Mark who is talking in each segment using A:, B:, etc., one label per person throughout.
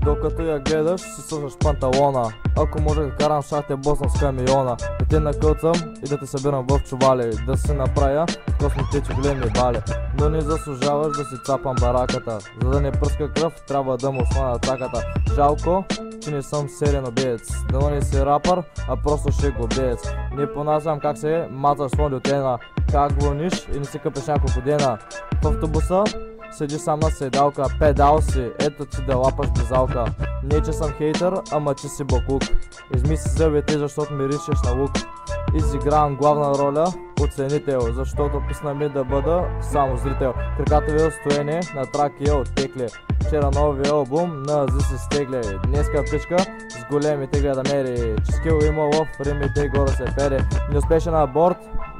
A: Докато я гледаш, си слушаш панталона. Ако може да карам шах те босна с камиона. Да те накълцам и да те събирам в чували. Да се направя косметичи големи бали. Но не заслужаваш да си цапам бараката. За да не пръска кръв, трябва да му слана цаката. Жалко, че не съм сериен убиец. Дано не си рапър, а просто шегобиец. Не понасям как се мазаш слон лютена. Как гониш и не си къпеш няколко дена. В автобуса седи сам на седалка, педал си, ето ти да лапаш безалка. Не че съм хейтър, ама че си бакук. Изми си зъбите, защото миришеш на лук. Изигравам главна роля, оценител, защото писна ми да бъда само зрител. Краката ви отстоение на траки е оттекли. Вчера новия албум на Ази се стегли. Днеска пичка с големите гледамери. Че скил има в римите и горе се пери. Неуспешен аборт,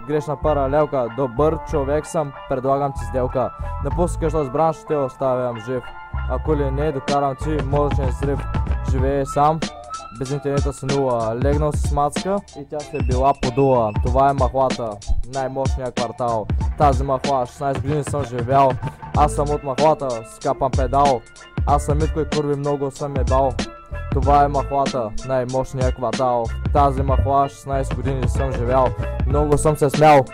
A: грешна паралелка. Добър човек съм, предлагам ти сделка. Напускаш този бранш, ще оставям жив. Ако ли не, докарам ти мозъчен срив. Живее сам, без интернета с нула. Легнал си с мацка и тя се била подула. Това е махлата, най-мощния квартал. Тази махла, 16 години съм живял. Аз съм от махлата, скапам педал. Аз съм Митко и курви много съм ебал. Това е махлата, най-мощния квартал. Тази махла, 16 години съм живял. Много съм се смял.